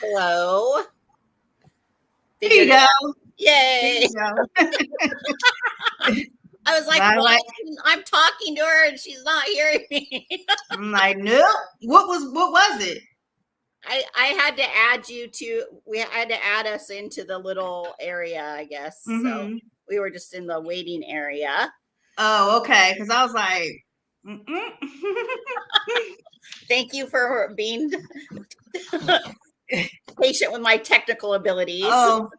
Hello. There you go. There Yay. you go. I was like, I like. I'm talking to her and she's not hearing me. I'm like, nope. What was it? I had to add you to, we had to add us into the little area, I guess. So Mm-hmm. we were just in the waiting area. Oh, okay. Because I was like, Thank you for being patient with my technical abilities. oh,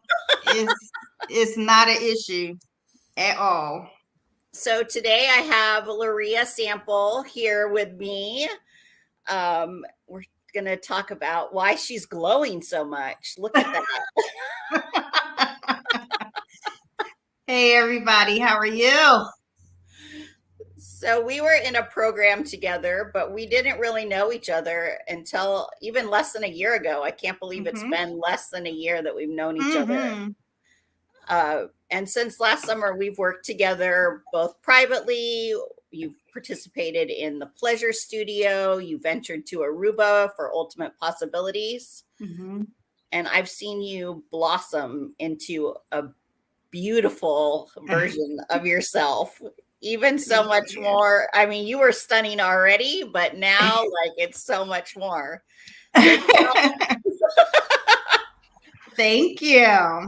it's not an issue at all. So today I have Lorea Sample here with me. We're going to talk about why she's glowing so much. Look at that. Hey, everybody. How are you? So we were in a program together, but we didn't really know each other until even less than a year ago. I can't believe it's Mm-hmm. been less than a year that we've known each other. Mm-hmm. And since last summer, we've worked together both privately. You've participated in the Pleasure Studio. You ventured to Aruba for Ultimate Possibilities. Mm-hmm. And I've seen you blossom into a beautiful version of yourself. Even so Thank much you. more. I mean, you were stunning already, but now like it's so much more. So Thank you.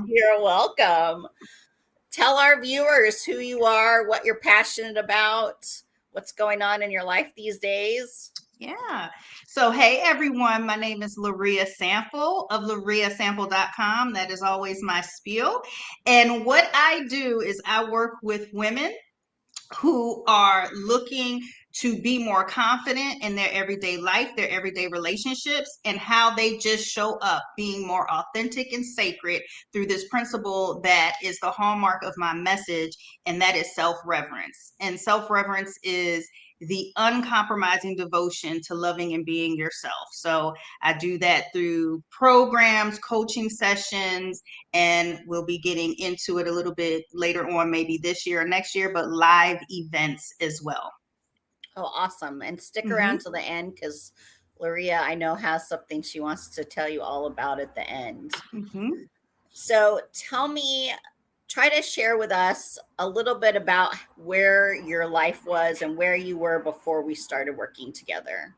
you're welcome. Tell our viewers who you are, what you're passionate about, what's going on in your life these days. Yeah. So, hey, everyone. My name is Lorea Sample of loreasample.com. That is always my spiel. And what I do is I work with women who are looking to be more confident in their everyday life, their everyday relationships, and how they just show up being more authentic and sacred through this principle that is the hallmark of my message, and that is self-reverence. And self-reverence is the uncompromising devotion to loving and being yourself. So I do that through programs, coaching sessions, and we'll be getting into it a little bit later on, maybe this year or next year, but live events as well. Oh, awesome. And stick Mm-hmm. around to the end because Lorea, I know, has something she wants to tell you all about at the end. Mm-hmm. So tell me, try to share with us a little bit about where your life was and where you were before we started working together.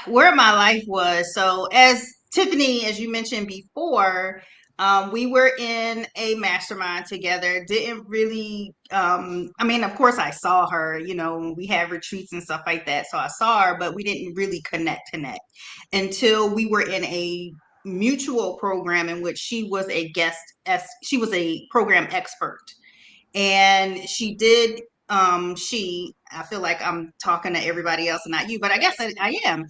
Where my life was. So, as Tiffany, as you mentioned before, we were in a mastermind together. Didn't really, I mean, of course, I saw her, we had retreats and stuff like that. So I saw her, but we didn't really connect until we were in a mutual program in which she was a guest, as she was a program expert. And she did I feel like I'm talking to everybody else and not you, but I guess I am.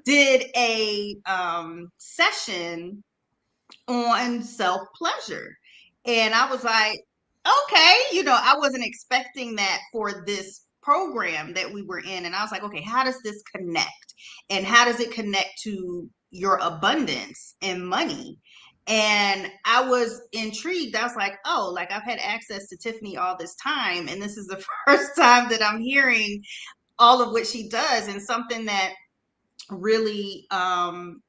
Did a session on self pleasure, and I was like, okay, I wasn't expecting that for this program that we were in, and I was like, okay, how does this connect, and how does it connect to your abundance and money? And I was intrigued. I was like, oh, like I've had access to Tiffany all this time, and this is the first time that I'm hearing all of what she does. And something that really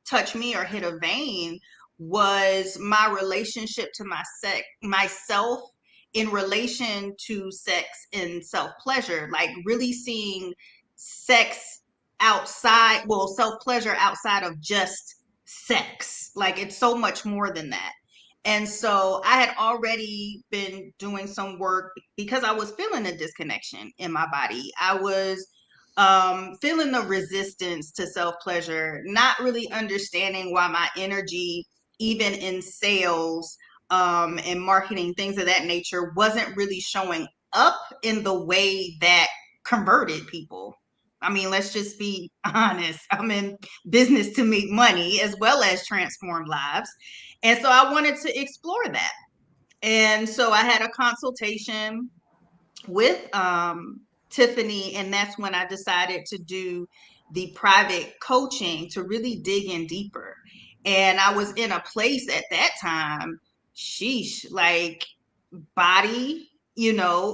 touched me or hit a vein was my relationship to myself in relation to sex and self pleasure, like really seeing sex outside, well, self pleasure outside of just sex. Like it's so much more than that. And so I had already been doing some work because I was feeling a disconnection in my body. I was feeling the resistance to self pleasure, not really understanding why my energy, even in sales and marketing, things of that nature, wasn't really showing up in the way that converted people. I mean, let's just be honest. I'm in business to make money as well as transform lives. And so I wanted to explore that. And so I had a consultation with Tiffany, and that's when I decided to do the private coaching to really dig in deeper. And I was in a place at that time, sheesh, like body,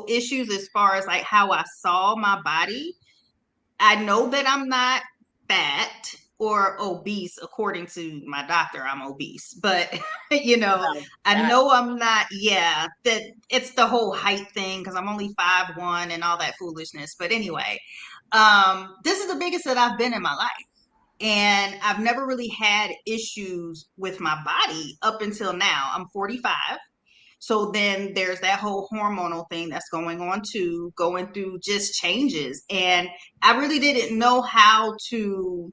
issues as far as like how I saw my body I know that I'm not fat or obese. According to my doctor, I'm obese, but you know, Wow, I that know I'm not. Yeah, that it's the whole height thing because I'm only 5'1" and all that foolishness. But anyway, this is the biggest that I've been in my life. And I've never really had issues with my body up until now. I'm 45. So then there's that whole hormonal thing that's going on too, going through just changes. And I really didn't know how to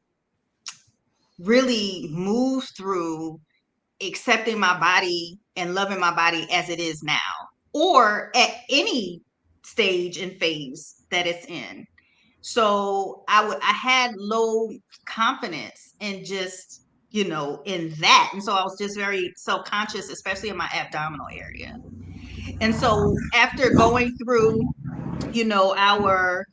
really move through accepting my body and loving my body as it is now, or at any stage and phase that it's in. So I had low confidence in just, in that. And so I was just very self-conscious, especially in my abdominal area. And so after going through, our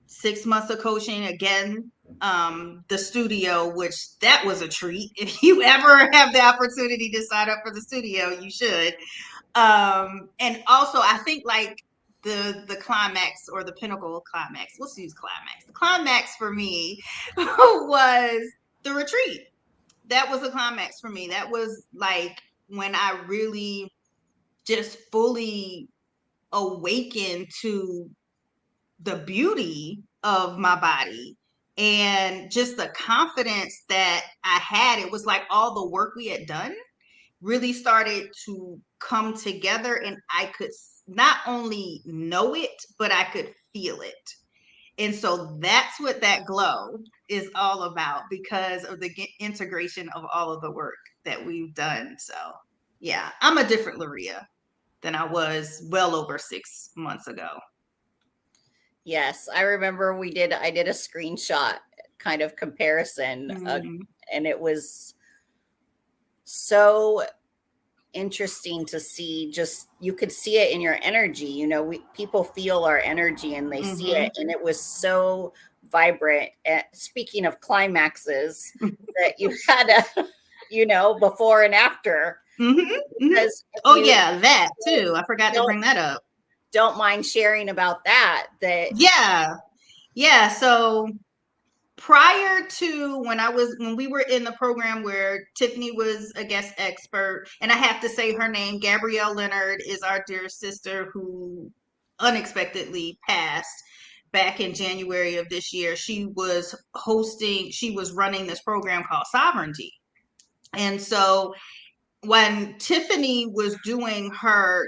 6 months of coaching again, the studio, which that was a treat. If you ever have the opportunity to sign up for the studio, you should. And also I think like the climax or the pinnacle climax, let's use climax. The climax for me was the retreat. That was a climax for me. That was like when I really just fully awakened to the beauty of my body and just the confidence that I had. It was like all the work we had done really started to come together, and I could not only know it, but I could feel it. And so that's what that glow is all about, because of the integration of all of the work that we've done. So yeah, I'm a different Lorea than I was well over 6 months ago. yes, I remember I did a screenshot kind of comparison, Mm-hmm. and it was so interesting to see. Just you could see it in your energy. People feel our energy and they see Mm-hmm. it, and it was so vibrant. Speaking of climaxes, that you had a before and after, Mm-hmm. Mm-hmm. because if Oh you yeah, that too. I forgot to don't bring that up. don't mind sharing about that. Yeah. Yeah. So prior to when we were in the program where Tiffany was a guest expert, and I have to say her name, Gabrielle Leonard is our dear sister who unexpectedly passed back in January of this year. She was running this program called Sovereignty. And so when Tiffany was doing her,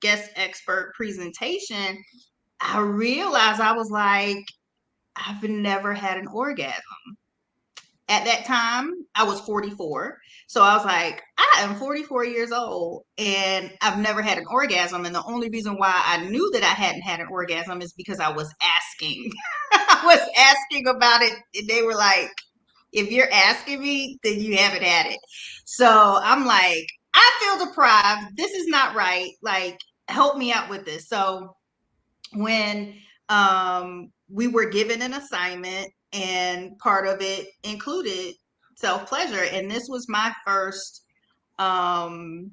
guest expert presentation, I realized, I was like, I've never had an orgasm. At that time, I was 44. So I was like, I am 44 years old and I've never had an orgasm. And the only reason why I knew that I hadn't had an orgasm is because I was asking. I was asking about it. And they were like, if you're asking me, then you haven't had it. So I'm like, I feel deprived. This is not right. Like, help me out with this. So when we were given an assignment, and part of it included self-pleasure, and this was my first um,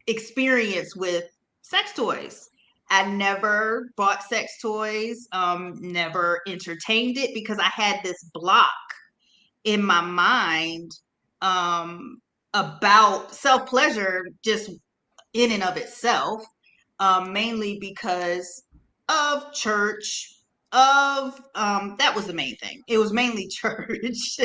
experience with sex toys. I never bought sex toys, never entertained it, because I had this block in my mind um, about self pleasure just in and of itself, mainly because of church. Of That was the main thing. It was mainly church.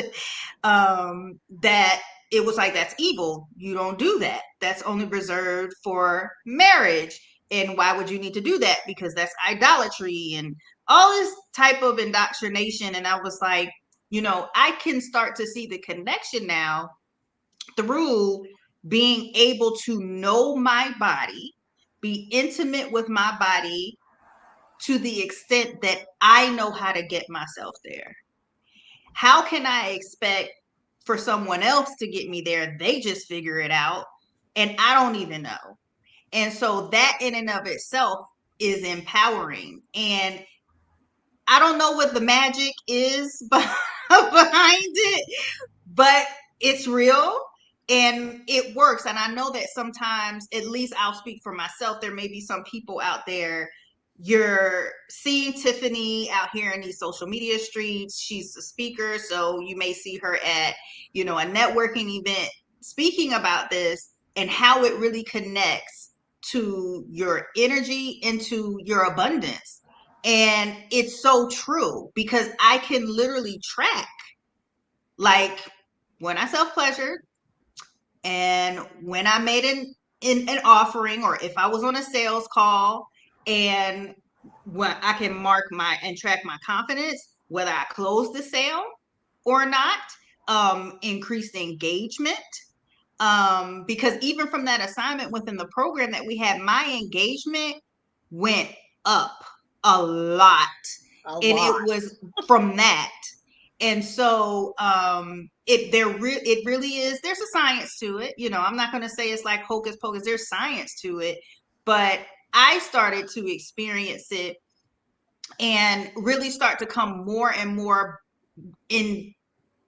That it was like, that's evil. You don't do that. That's only reserved for marriage. And why would you need to do that? Because that's idolatry and all this type of indoctrination. And I was like, I can start to see the connection now through being able to know my body, be intimate with my body to the extent that I know how to get myself there. How can I expect for someone else to get me there? They just figure it out and I don't even know. And so that in and of itself is empowering. And I don't know what the magic is behind it, but it's real and it works. And I know that sometimes, at least I'll speak for myself, there may be some people out there you're seeing Tiffany out here in these social media streets. She's a speaker, so you may see her at, a networking event speaking about this and how it really connects to your energy, into your abundance. And it's so true because I can literally track, like, when I self pleasured and when I made an offering, or if I was on a sales call, and when I can mark my and track my confidence, whether I closed the sale or not, increased engagement. Because even from that assignment within the program that we had, my engagement went up a lot. A And lot. it was from that. And so it really is, there's a science to it. I'm not going to say it's like hocus pocus, there's science to it, but I started to experience it and really start to come more and more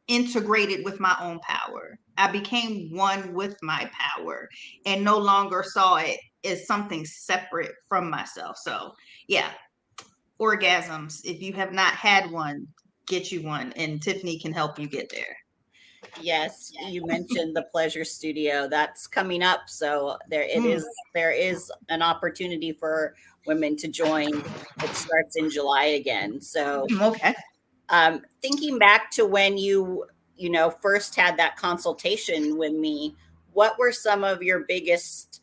integrated with my own power. I became one with my power and no longer saw it as something separate from myself. So yeah, orgasms, if you have not had one, get you one, and Tiffany can help you get there. Yes, you mentioned the pleasure studio. That's coming up, so there it Mm. is. There is an opportunity for women to join. It starts in July again. So, Okay. thinking back to when you first had that consultation with me, what were some of your biggest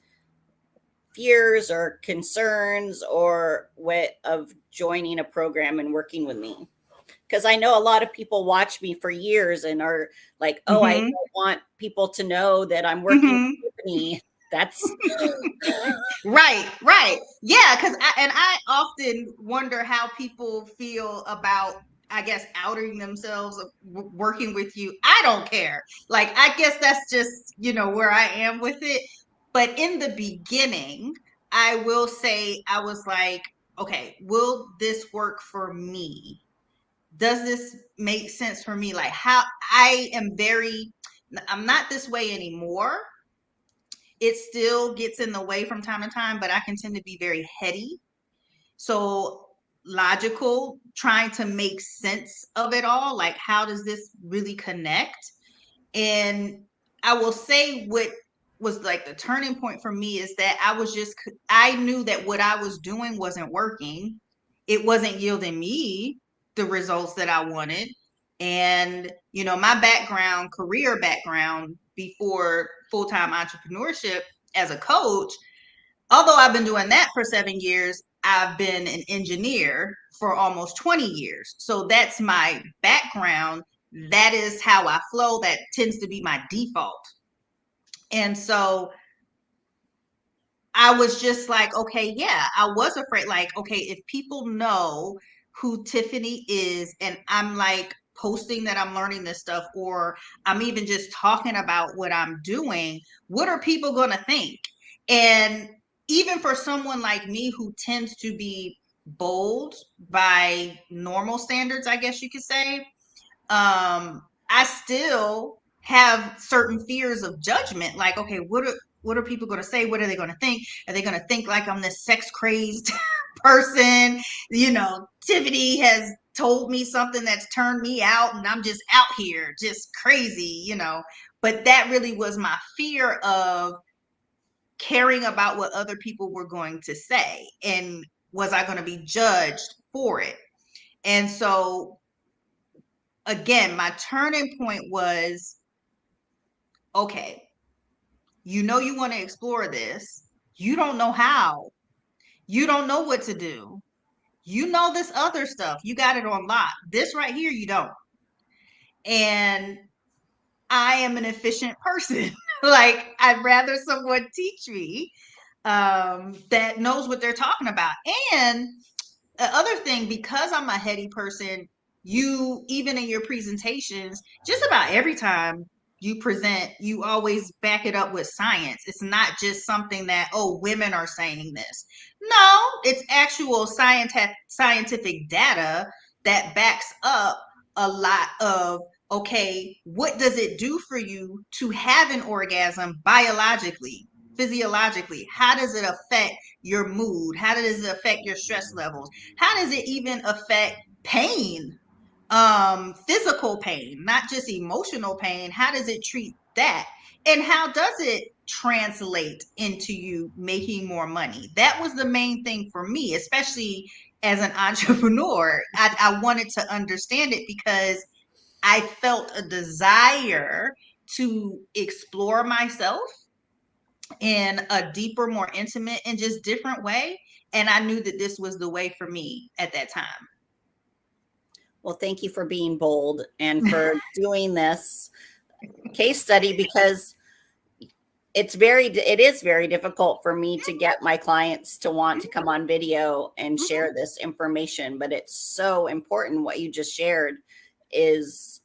fears or concerns or what of joining a program and working with me? Because I know a lot of people watch me for years and are like, "Oh, I Mm-hmm. don't want people to know that I'm working Mm-hmm. with Tiffany." That's Right, right. Yeah, because I often wonder how people feel about, I guess, outing themselves of working with you. I don't care. Like, I guess that's just, where I am with it. But in the beginning, I will say I was like, okay, will this work for me? Does this make sense for me? Like, how I'm not this way anymore. It still gets in the way from time to time, but I can tend to be very heady. So logical, trying to make sense of it all. Like, how does this really connect? And I will say what was like the turning point for me is that I knew that what I was doing wasn't working. It wasn't yielding me the results that I wanted. And, my career background before full time entrepreneurship as a coach, although I've been doing that for 7 years, I've been an engineer for almost 20 years. So that's my background. That is how I flow. That tends to be my default. And so I was just like, okay, yeah, I was afraid. Like, okay, if people know who Tiffany is, and I'm like posting that I'm learning this stuff, or I'm even just talking about what I'm doing, what are people going to think? And even for someone like me who tends to be bold by normal standards, I guess you could say, I still have certain fears of judgment. Like, okay, what are people going to say? What are they going to think? Are they going to think like I'm this sex crazed person? Tiffany has told me something that's turned me out, and I'm just out here, just crazy. But that really was my fear of caring about what other people were going to say, and was I going to be judged for it? And so again, my turning point was, okay, you want to explore this. You don't know how. You don't know what to do. You know this other stuff. You got it on lock. This right here, you don't. And I am an efficient person. Like, I'd rather someone teach me that knows what they're talking about. And the other thing, because I'm a heady person, you, even in your presentations, just about every time you present, you always back it up with science. It's not just something that, oh, women are saying this. No, it's actual scientific data that backs up a lot of, okay, what does it do for you to have an orgasm biologically? physiologically? How does it affect your mood? How does it affect your stress levels? How does it even affect pain? Physical pain, not just emotional pain. How does it treat that? And how does it translate into you making more money? That was the main thing for me, especially as an entrepreneur. I wanted to understand it because I felt a desire to explore myself in a deeper, more intimate, and just different way. And I knew that this was the way for me at that time. Well, thank you for being bold and for doing this case study, because it is very difficult for me to get my clients to want to come on video and share this information, but it's so important. What you just shared is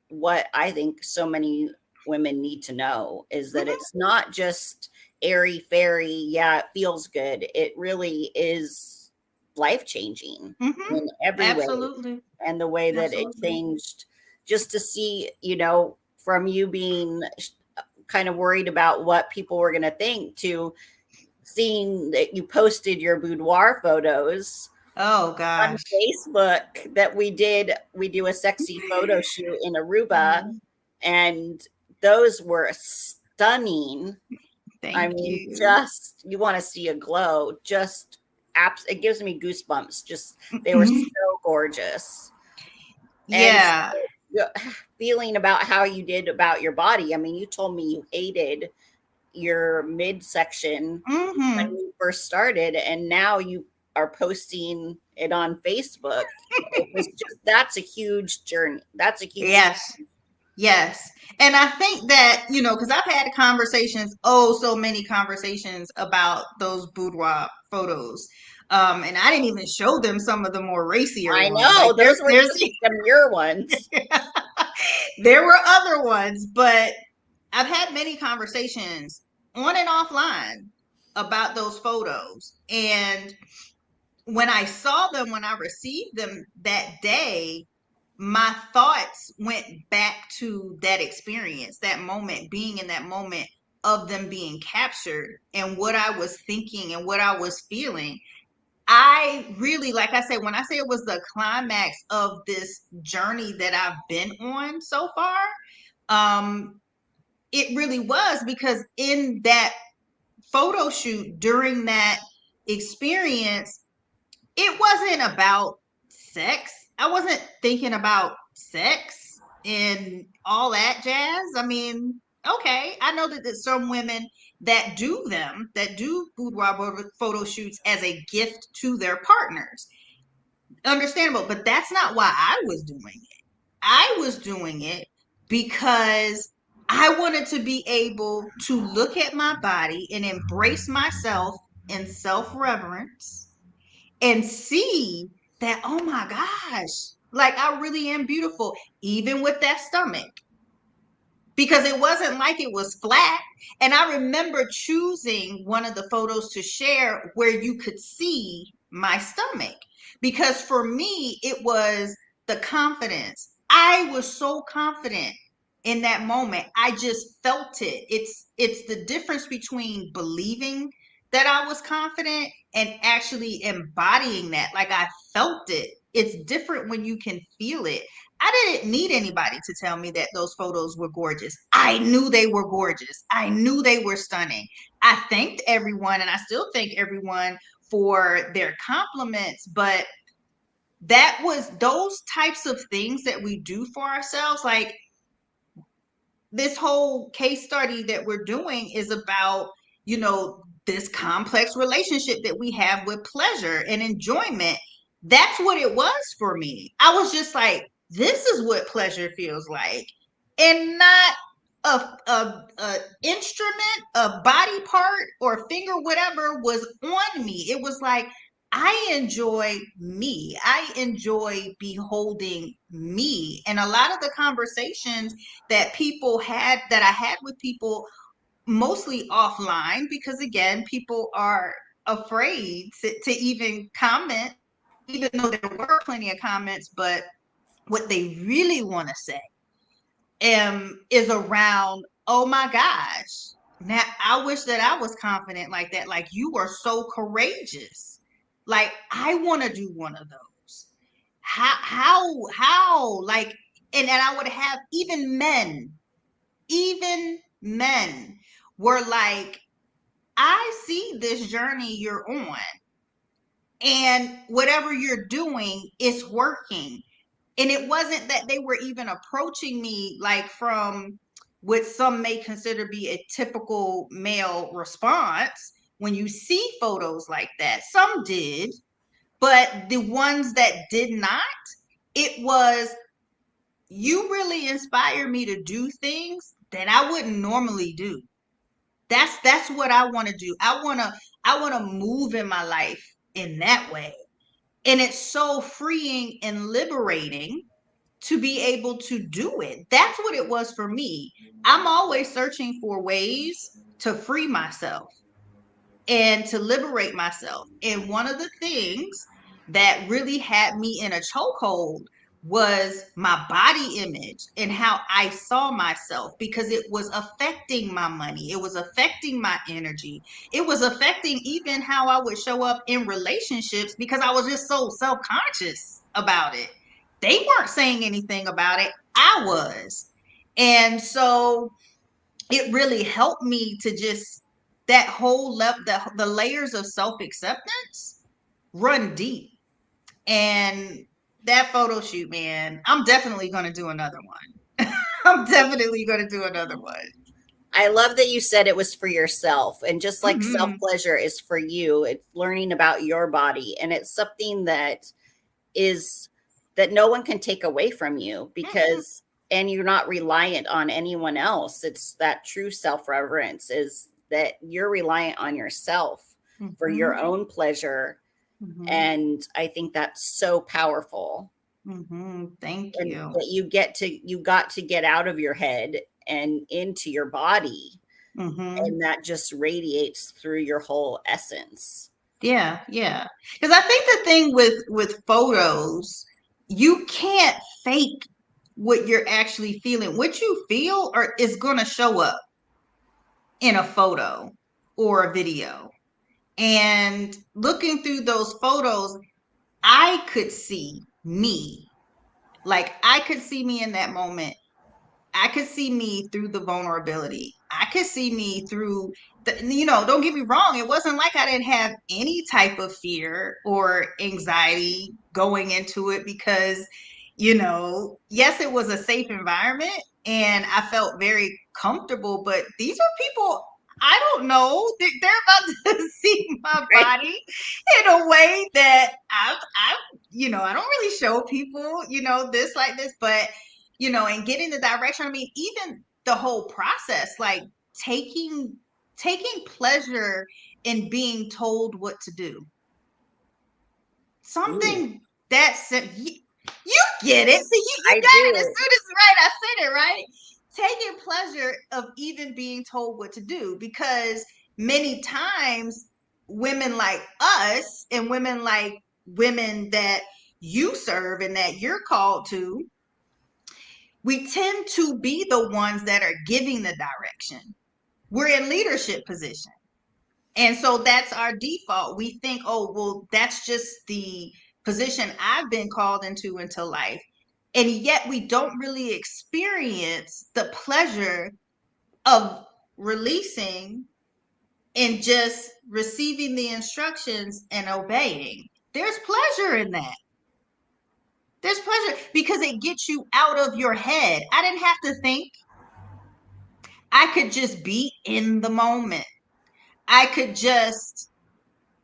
what I think so many women need to know, is that Mhm, it's not just airy fairy. Yeah, it feels good. It really is life changing mhm. in every way. Absolutely. And the way that it Absolutely. changed, just to see, from you being kind of worried about what people were going to think, to seeing that you posted your boudoir photos Oh on gosh. Facebook, that we do a sexy photo shoot in Aruba, Mhm. and those were stunning. I Thank mean, you. just, you want to see a glow, just it gives me goosebumps. Just, they were so gorgeous. And so, Yeah. feeling about how you did about your body. I mean, you told me you hated your midsection when Mhm. you first started, and now you are posting it on Facebook. It was just, that's a huge journey. That's a huge, Yes. Yes. And I think that, because I've had conversations, oh, so many conversations about those boudoir photos. And I didn't even show them some of the more racier I ones. Like know there's those were there's just demure ones. there were other ones, but I've had many conversations on and offline about those photos. And when I saw them, when I received them that day, my thoughts went back to that experience, that moment, being in that moment of them being captured, and what I was thinking and what I was feeling. I really, like I said, when I say it was the climax of this journey that I've been on so far, it really was, because in that photo shoot, during that experience, it wasn't about sex. I wasn't thinking about sex and all that jazz. I mean, okay, I know that there's some women that do them, that do boudoir photo shoots as a gift to their partners. Understandable, but that's not why I was doing it. I was doing it because I wanted to be able to look at my body and embrace myself in self reverence and see that, oh my gosh, like I really am beautiful, even with that stomach, because it wasn't like it was flat. And I remember choosing one of the photos to share where you could see my stomach, because for me, it was the confidence. I was so confident in that moment. I just felt it. It's the difference between believing that I was confident and actually embodying that. Like I felt it. It's different when you can feel it. I didn't need anybody to tell me that those photos were gorgeous. I knew they were gorgeous. I knew they were stunning. I thanked everyone, and I still thank everyone for their compliments, but that was those types of things that we do for ourselves. Like this whole case study that we're doing is about, this complex relationship that we have with pleasure and enjoyment. That's what it was for me. I was just like, this is what pleasure feels like, and not a instrument, a body part or finger, whatever was on me. It was like, I enjoy me. I enjoy beholding me. And a lot of the conversations that I had with people, mostly offline, because again, people are afraid to even comment, even though there were plenty of comments. But what they really want to say is around, oh my gosh, Now, I wish that I was confident like that. Like, you are so courageous. Like, I want to do one of those. Like, and I would have even men were like, I see this journey you're on, and whatever you're doing is working. And it wasn't that they were even approaching me like from what some may consider be a typical male response when you see photos like that. Some did, but the ones that did not, it was, you really inspire me to do things that I wouldn't normally do. That's what I want to do. I want to move in my life in that way. And it's so freeing and liberating to be able to do it. That's what it was for me. I'm always searching for ways to free myself and to liberate myself. And one of the things that really had me in a chokehold was my body image and how I saw myself, because it was affecting my money. It was affecting my energy. It was affecting even how I would show up in relationships, because I was just so self-conscious about it. They weren't saying anything about it. I was. And so it really helped me to just, that whole level, the layers of self-acceptance run deep. And that photo shoot, man, I'm definitely going to do another one. I'm definitely going to do another one. I love that you said it was for yourself. And just like self Hmm. pleasure is for you, it's learning about your body. And it's something that is that no one can take away from you, because and you're not reliant on anyone else. It's that true self-reverence is that you're reliant on yourself for your Hmm. own pleasure. Hmm. And I think that's so powerful. Hmm. Thank And you. that you got to get out of your head and into your body, Hmm. and that just radiates through your whole essence. Yeah, yeah. Because I think the thing with photos, you can't fake what you're actually feeling. What you feel or is going to show up in a photo or a video. And looking through those photos, I could see me. Like, I could see me in that moment. I could see me through the vulnerability. I could see me through don't get me wrong. It wasn't like I didn't have any type of fear or anxiety going into it, because, yes, it was a safe environment and I felt very comfortable, but these are people I don't know. They're about to see my Right? body in a way that I don't really show people, this like this, but and getting the direction. I mean, even the whole process, like taking taking pleasure in being told what to do. Ooh, Something you get it. See, you I got it as do. soon as right. I said it right. Taking pleasure of even being told what to do, because many times women like us and women that you serve and that you're called to, we tend to be the ones that are giving the direction. We're in leadership position. And so that's our default. We think, oh, well, that's just the position I've been called into life. And yet we don't really experience the pleasure of releasing and just receiving the instructions and obeying. There's pleasure in that. There's pleasure because it gets you out of your head. I didn't have to think. I could just be in the moment. I could just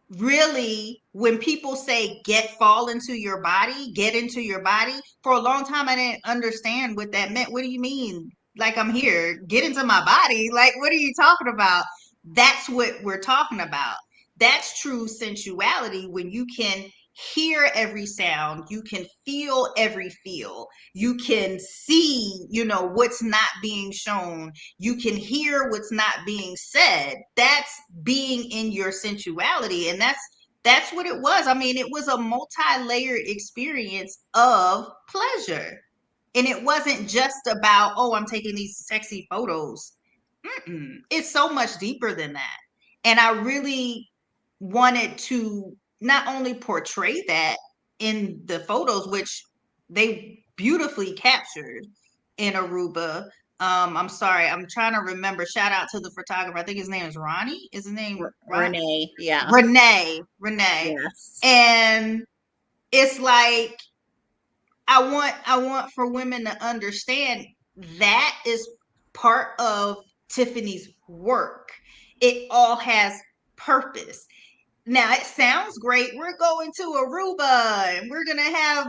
really, when people say fall into your body, get into your body, for a long time I didn't understand what that meant. What do you mean? Like, I'm here, get into my body? Like, what are you talking about? That's what we're talking about. That's true sensuality, when you can hear every sound, you can feel every feel, you can see, what's not being shown, you can hear what's not being said. That's being in your sensuality. And that's what it was. I mean, it was a multi-layered experience of pleasure. And it wasn't just about, oh, I'm taking these sexy photos. It's so much deeper than that. And I really wanted to not only portray that in the photos, which they beautifully captured in Aruba. I'm sorry, I'm trying to remember. Shout out to the photographer. I think his name is Ronnie. Is his name Ron? Renee, yeah. Renee. Yes. And it's like I want for women to understand that is part of Tiffany's work. It all has purpose. Now it sounds great. We're going to Aruba and we're gonna have,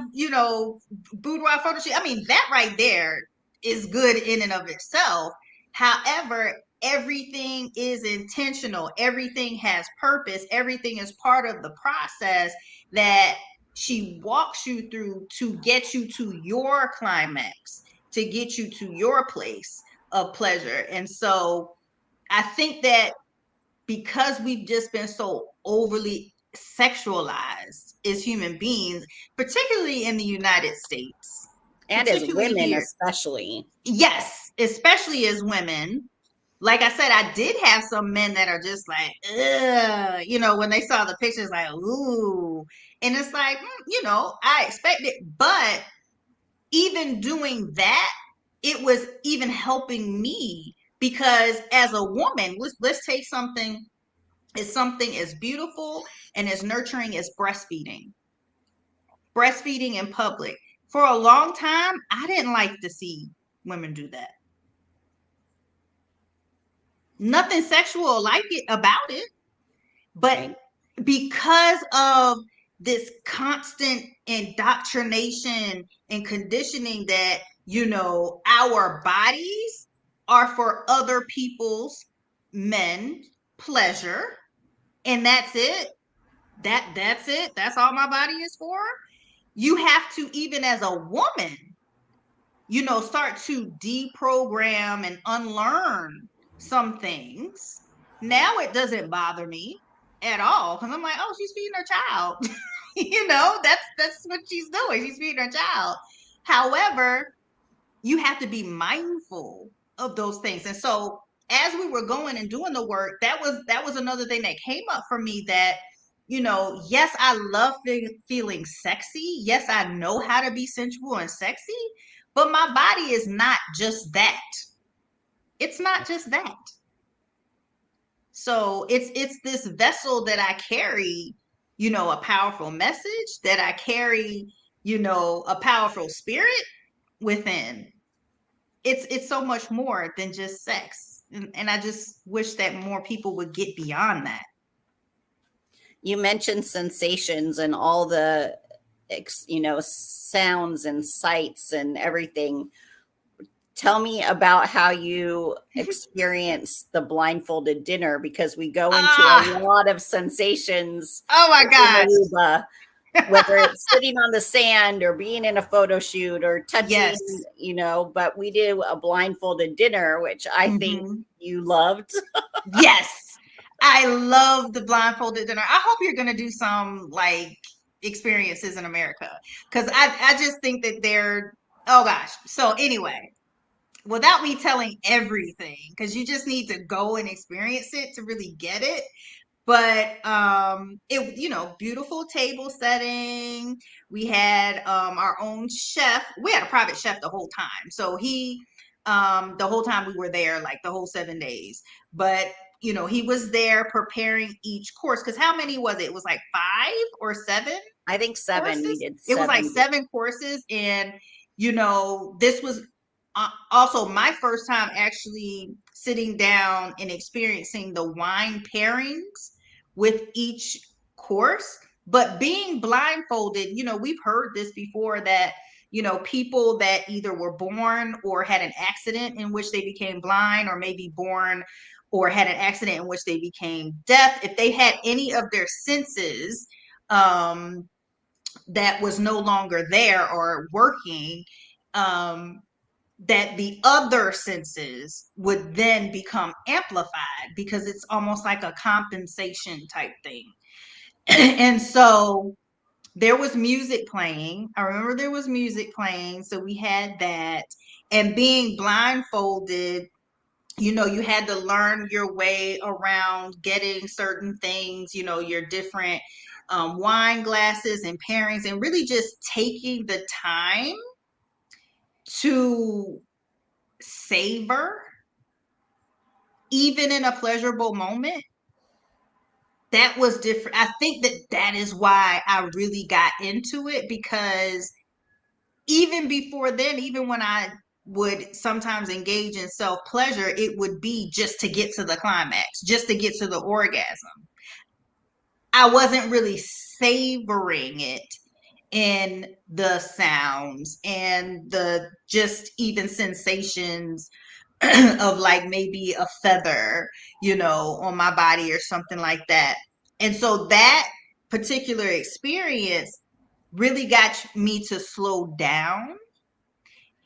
boudoir photo shoot. I mean, that right there is good in and of itself. However, everything is intentional. Everything has purpose. Everything is part of the process that she walks you through to get you to your climax, to get you to your place of pleasure. And so I think that because we've just been so overly sexualized as human beings, particularly in the United States, And as particularly women, here. especially. Yes, especially as women. Like I said, I did have some men that are just like, ugh, when they saw the pictures, like, ooh. And it's like, I expect it. But even doing that, it was even helping me because as a woman, let's take something as beautiful and as nurturing as breastfeeding in public. For a long time, I didn't like to see women do that. Nothing sexual like it about it, but Right. because of this constant indoctrination and conditioning that our bodies are for other people's men pleasure, and that's it. That's it. That's all my body is for. You have to, even as a woman, start to deprogram and unlearn some things. Now it doesn't bother me at all because I'm like, oh, she's feeding her child. That's what she's doing. She's feeding her child. However, you have to be mindful of those things. And so as we were going and doing the work, that was another thing that came up for me that, yes, I love feeling sexy. Yes, I know how to be sensual and sexy, but my body is not just that. It's not just that. So it's this vessel that I carry, a powerful message, that I carry, a powerful spirit within. It's so much more than just sex. And I just wish that more people would get beyond that. You mentioned sensations and all the, sounds and sights and everything. Tell me about how you experience the blindfolded dinner, because we go into a Ah, lot of sensations oh my in gosh. Aruba, whether it's sitting on the sand or being in a photo shoot or touching, Yes. but we do a blindfolded dinner, which I think Hmm. you loved. Yes. I love the blindfolded dinner. I hope you're gonna do some like experiences in America. Cause I just think that they're, oh gosh. So anyway, without me telling everything, because you just need to go and experience it to really get it. But it, beautiful table setting. We had our own chef. We had a private chef the whole time, so he the whole time we were there, like the whole 7 days. But he was there preparing each course, because how many was it? It was like 5 or 7 I think 7. We courses. did It was like 7. 7 courses. And this was also my first time actually sitting down and experiencing the wine pairings with each course. But being blindfolded, we've heard this before, that people that either were born or had an accident in which they became blind, or maybe born or had an accident in which they became deaf, if they had any of their senses that was no longer there or working, um, that the other senses would then become amplified, because it's almost like a compensation type thing. And so there was music playing. I remember there was music playing. So we had that. And being blindfolded, you had to learn your way around getting certain things, your different wine glasses and pairings, and really just taking the time to savor, even in a pleasurable moment. That was different. I think that is why I really got into it, because even before then, even when I would sometimes engage in self pleasure, it would be just to get to the climax, just to get to the orgasm. I wasn't really savoring it in the sounds and the just even sensations of like maybe a feather, on my body or something like that. And so that particular experience really got me to slow down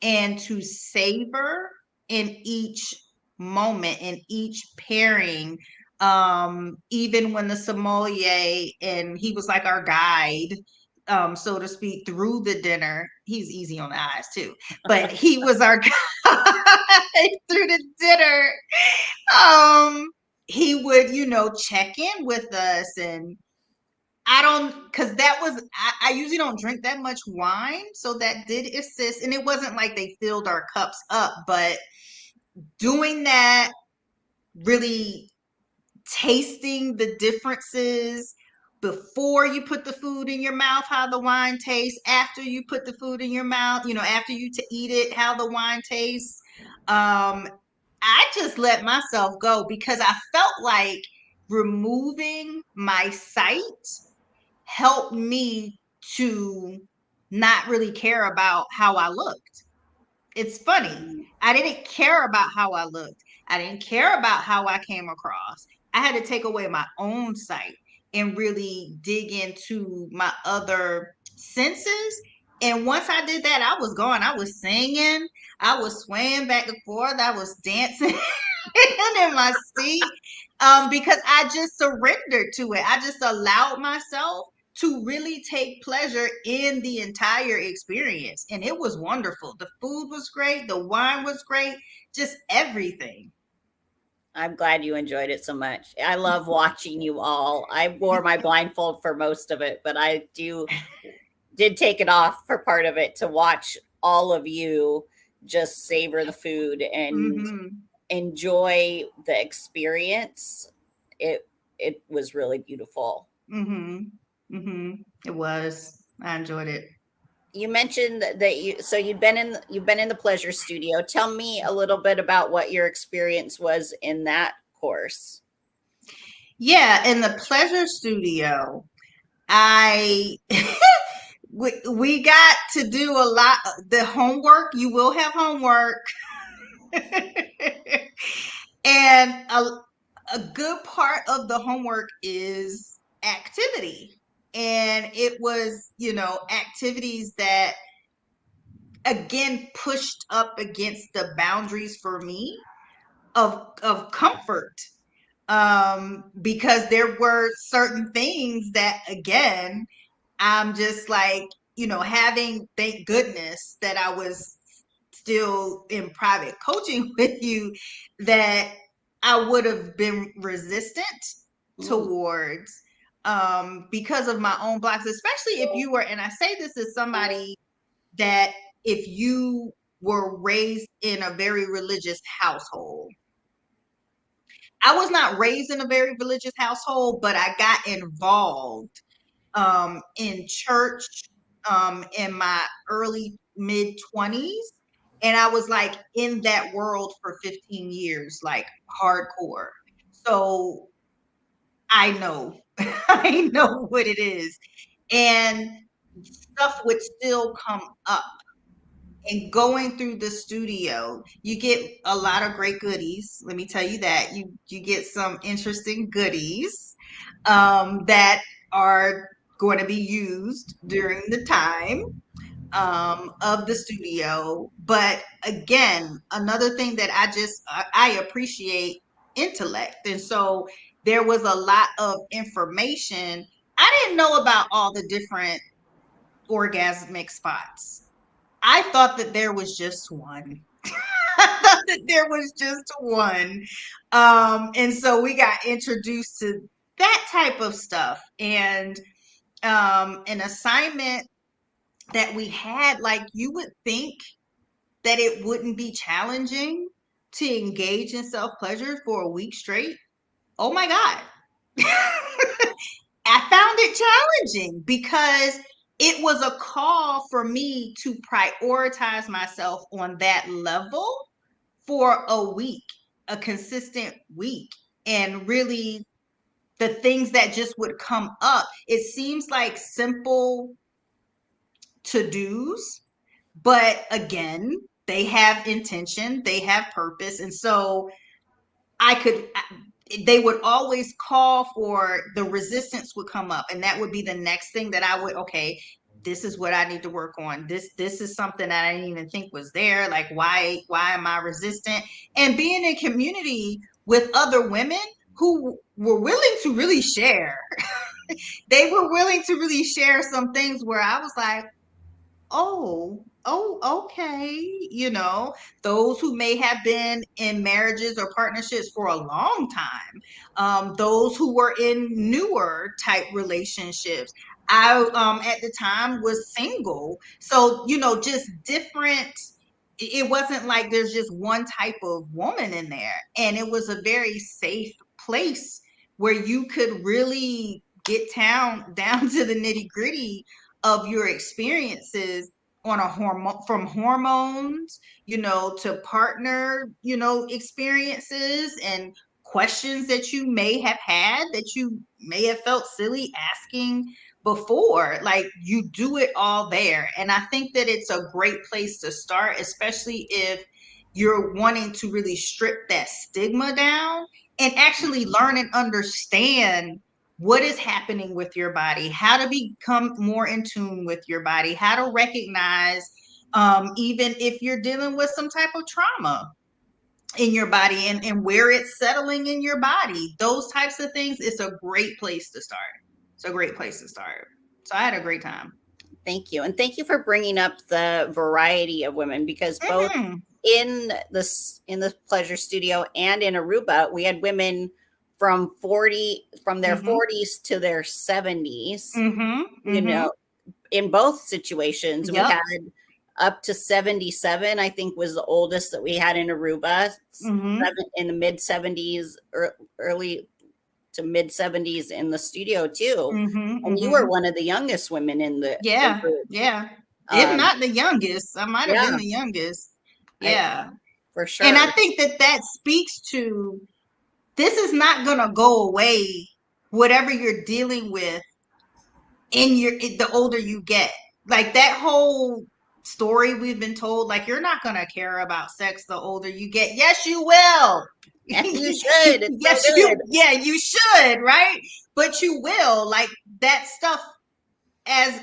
and to savor in each moment, in each pairing. Even when the sommelier, and he was like our guide, so to speak, through the dinner. He's easy on the eyes too, but he was our guide through the dinner. um he would, check in with us. And I don't, because that was, I usually don't drink that much wine. So that did assist. And it wasn't like they filled our cups up, but doing that, really tasting the differences before you put the food in your mouth, how the wine tastes, after you put the food in your mouth, after you to eat it, how the wine tastes. I just let myself go, because I felt like removing my sight helped me to not really care about how I looked. It's funny. Mm. I didn't care about how I looked. I didn't care about how I came across. I had to take away my own sight and really dig into my other senses. And once I did that, I was gone. I was singing. I was swaying back and forth. I was dancing in my seat, because I just surrendered to it. I just allowed myself to really take pleasure in the entire experience. And it was wonderful. The food was great. The wine was great. Just everything. I'm glad you enjoyed it so much. I love watching you all. I wore my blindfold for most of it, but I did take it off for part of it to watch all of you just savor the food and Hmm. enjoy the experience. It was really beautiful. Hmm. Hmm. It was. I enjoyed it. You mentioned that you've been in the pleasure studio. Tell me a little bit about what your experience was in that course. Yeah, in the pleasure studio, I we got to do a lot. The homework, you will have homework. And a good part of the homework is activity. And it was, activities that again pushed up against the boundaries for me of comfort. Because there were certain things that again, I'm just like, having, thank goodness that I was still in private coaching with you, that I would have been resistant Mm, towards, because of my own blocks, especially if you were, and I say this as somebody that if you were raised in a very religious household. I was not raised in a very religious household, but I got involved in church in my early mid 20s. And I was like in that world for 15 years, like hardcore. So I know, I know what it is. And stuff would still come up. And going through the studio, you get a lot of great goodies. Let me tell you that you get some interesting goodies that are going to be used during the time of the studio. But again, another thing that I appreciate intellect, and so there was a lot of information. I didn't know about all the different orgasmic spots. I thought that there was just one. thought that there was just one. And so we got introduced to that type of stuff. And an assignment that we had, like, you would think that it wouldn't be challenging to engage in self pleasure for a week straight. Oh my God. I found it challenging because it was a call for me to prioritize myself on that level for a week, a consistent week. And really, the things that just would come up, it seems like simple to dos, but again, they have intention, they have purpose. And so I could, they would always call for, the resistance would come up, and that would be the next thing that I would, okay, this is what I need to work on. This is something that I didn't even think was there. Like, why am I resistant? And being in community with other women who were willing to really share, they were willing to really share some things where I was like, okay. Those who may have been in marriages or partnerships for a long time, those who were in newer type relationships. I, at the time, was single. So, just different. It wasn't like there's just one type of woman in there. And it was a very safe place where you could really get down to the nitty gritty of your experiences on a hormone, from hormones, to partner, experiences, and questions that you may have had, that you may have felt silly asking before. Like, you do it all there. And I think that it's a great place to start, especially if you're wanting to really strip that stigma down and actually learn and understand what is happening with your body, how to become more in tune with your body, how to recognize, even if you're dealing with some type of trauma in your body, and where it's settling in your body. Those types of things, it's a great place to start. It's a great place to start. So I had a great time. Thank you. And thank you for bringing up the variety of women, because both Mm-hmm. in the pleasure studio and in Aruba, we had women from their Mm-hmm. 40s to their 70s. Mm-hmm. You Mm-hmm. know, in both situations, we Yep. had up to 77, I think was the oldest that we had in Aruba, Mm-hmm. in the mid 70s, early to mid 70s in the studio too. Mm-hmm. And you were Mm-hmm. one of the youngest women in the Yeah. group. Yeah. If Um, not the youngest, I might have yeah, been the youngest. I Yeah. for And I sure. think that that speaks to, this is not going to go away, whatever you're dealing with the older you get. Like, that whole story we've been told, like, you're not going to care about sex the older you get. Yes, you will. And you should. It's so Yes, good. yeah, you should, right? But you will. Like, that stuff, as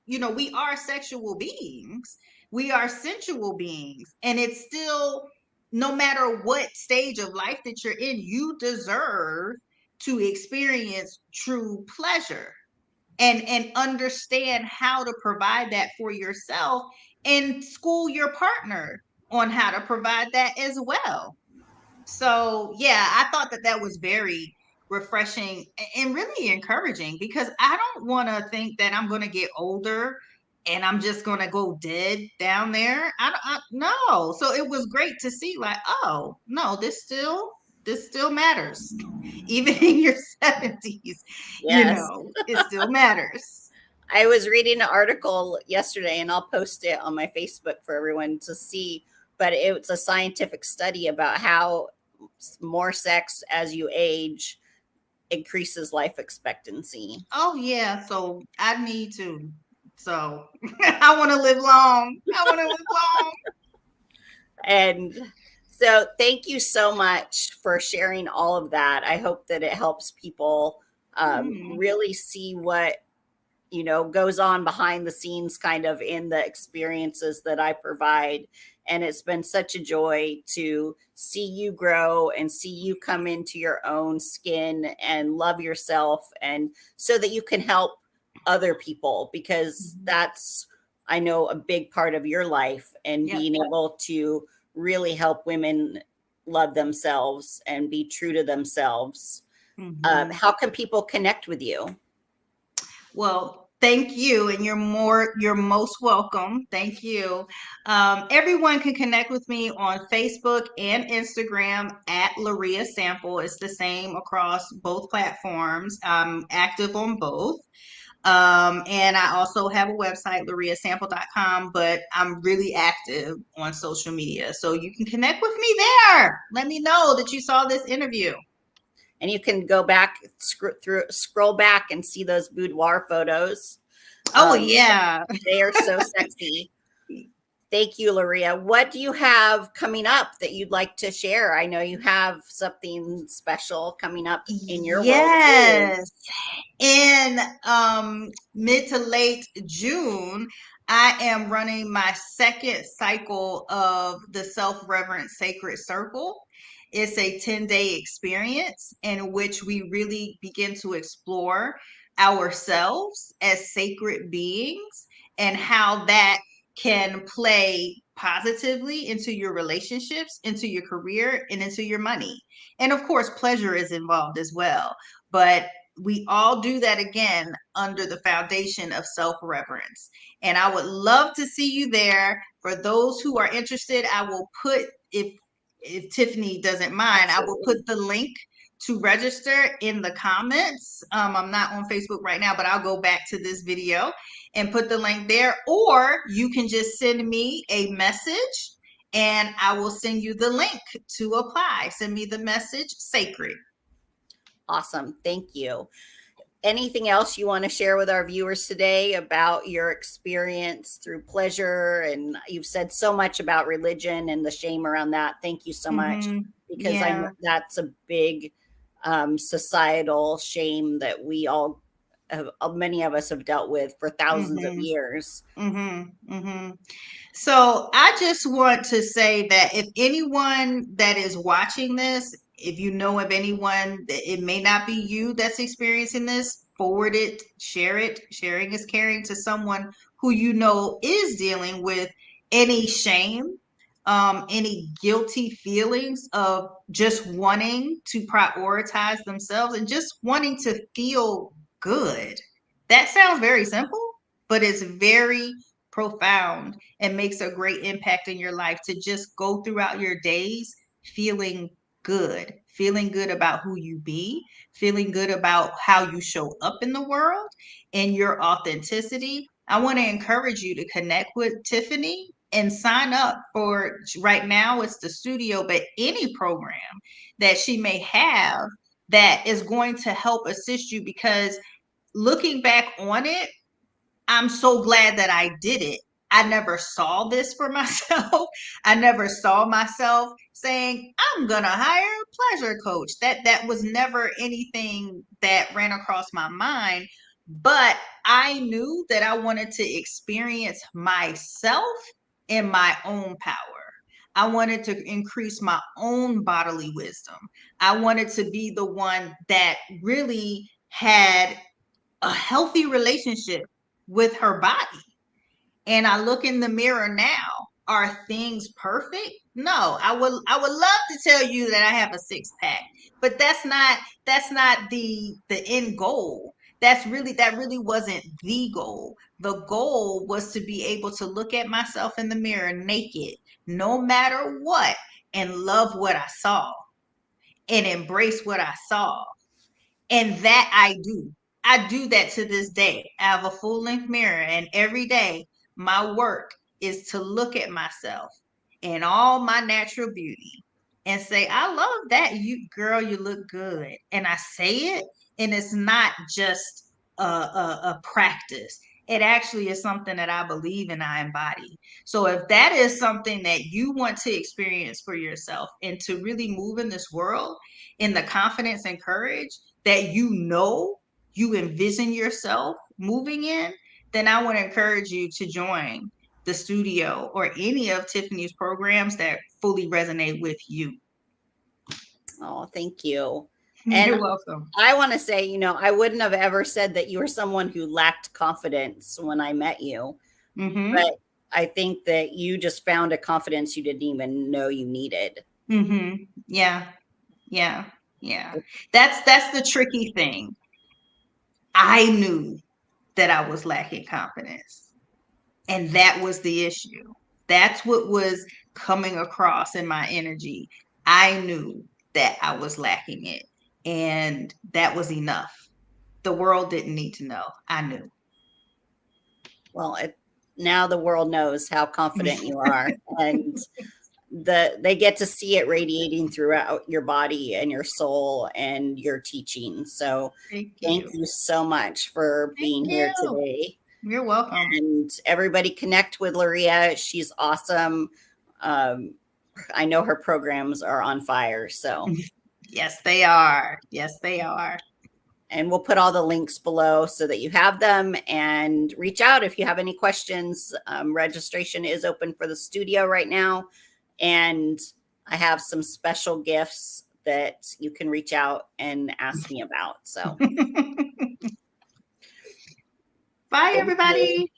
we are sexual beings, we are sensual beings, and it's still, no matter what stage of life that you're in, you deserve to experience true pleasure, and understand how to provide that for yourself, and school your partner on how to provide that as well. So, yeah, I thought that that was very refreshing and really encouraging, because I don't want to think that I'm going to get older and I'm just going to go dead down there. No. So it was great to see, like, oh, no, this still matters. Even in your 70s, Yes. it still matters. I was reading an article yesterday, and I'll post it on my Facebook for everyone to see. But it's a scientific study about how more sex as you age increases life expectancy. Oh yeah, so I need to. So I want to live long. I want to live long. And so, thank you so much for sharing all of that. I hope that it helps people Mm, really see what goes on behind the scenes, kind of in the experiences that I provide. And it's been such a joy to see you grow and see you come into your own skin and love yourself, and so that you can help other people, because mhm. that's, I know, a big part of your life, and Yep. being able to really help women love themselves and be true to themselves. Mhm. How can people connect with you? Well, thank you, and you're most welcome. Thank you. Everyone can connect with me on Facebook and Instagram at Lorea Sample. It's the same across both platforms. I'm active on both. And I also have a website, loreasample.com, but I'm really active on social media. So you can connect with me there. Let me know that you saw this interview. And you can go back, scroll back and see those boudoir photos. Oh, Um, yeah. they are so sexy. Thank you, Lorea. What do you have coming up that you'd like to share? I know you have something special coming up in your world too. Yes. In mid to late June, I am running my second cycle of the Self Reverent Sacred Circle. It's a 10-day experience in which we really begin to explore ourselves as sacred beings and how that can play positively into your relationships, into your career, and into your money. And of course, pleasure is involved as well. But we all do that again under the foundation of self-reverence. And I would love to see you there. For those who are interested, I will put, if Tiffany doesn't mind, I will put Absolutely. the link to register in the comments. I'm not on Facebook right now, but I'll go back to this video and put the link there. Or you can just send me a message and I will send you the link to apply. Send me the message, sacred. Awesome. Thank you. Anything else you want to share with our viewers today about your experience through pleasure? And you've said so much about religion and the shame around that. Thank you so much, Mm-hmm. because I know Yeah. that's a big societal shame that we all have, many of us have dealt with for thousands of Mm-hmm. years. Mm-hmm. Mm-hmm. So I just want to say that if anyone that is watching this, if you know of anyone that it may not be you that's experiencing this, forward it, share it. Sharing is caring to someone who you know is dealing with any shame, any guilty feelings of just wanting to prioritize themselves and just wanting to feel good. That sounds very simple, but it's very profound and makes a great impact in your life to just go throughout your days feeling good about who you be, feeling good about how you show up in the world and your authenticity. I want to encourage you to connect with Tiffany and sign up for, right now it's the studio, but any program that she may have that is going to help assist you, because looking back on it, I'm so glad that I did it. I never saw this for myself. I never saw myself saying, I'm gonna hire a pleasure coach. That was never anything that ran across my mind. But I knew that I wanted to experience myself in my own power. I wanted to increase my own bodily wisdom. I wanted to be the one that really had a healthy relationship with her body. And I look in the mirror now. Are things perfect? No. I would love to tell you that I have a six pack, but that's not the end goal. That really wasn't the goal. The goal was to be able to look at myself in the mirror naked, no matter what, and love what I saw and embrace what I saw. And that I do. I do that to this day. I have a full length mirror, and every day my work is to look at myself in all my natural beauty and say, I love that. You, girl, you look good. And I say it, and it's not just a practice. It actually is something that I believe and I embody. So if that is something that you want to experience for yourself and to really move in this world in the confidence and courage that you envision yourself moving in, then I want to encourage you to join the studio or any of Tiffany's programs that fully resonate with you. Oh, thank you. And You're welcome. I want to say, I wouldn't have ever said that you were someone who lacked confidence when I met you. Mm-hmm. But I think that you just found a confidence you didn't even know you needed. Mm-hmm. Yeah. Yeah. Yeah. That's the tricky thing. I knew that I was lacking confidence. And that was the issue. That's what was coming across in my energy. I knew that I was lacking it. And that was enough. The world didn't need to know. I knew. Well, now the world knows how confident you are, and they get to see it radiating throughout your body and your soul and your teaching. So Thank thank you. you so much for Thank being here you. today. You're welcome. And everybody connect with Lorea. She's awesome. Um, I know her programs are on fire. So, Yes, they are. Yes, they are. and we'll put all the links below so that you have them, and reach out if you have any questions. Registration is open for the studio right now. And I have some special gifts that you can reach out and ask me about. So, Bye, thank you. everybody.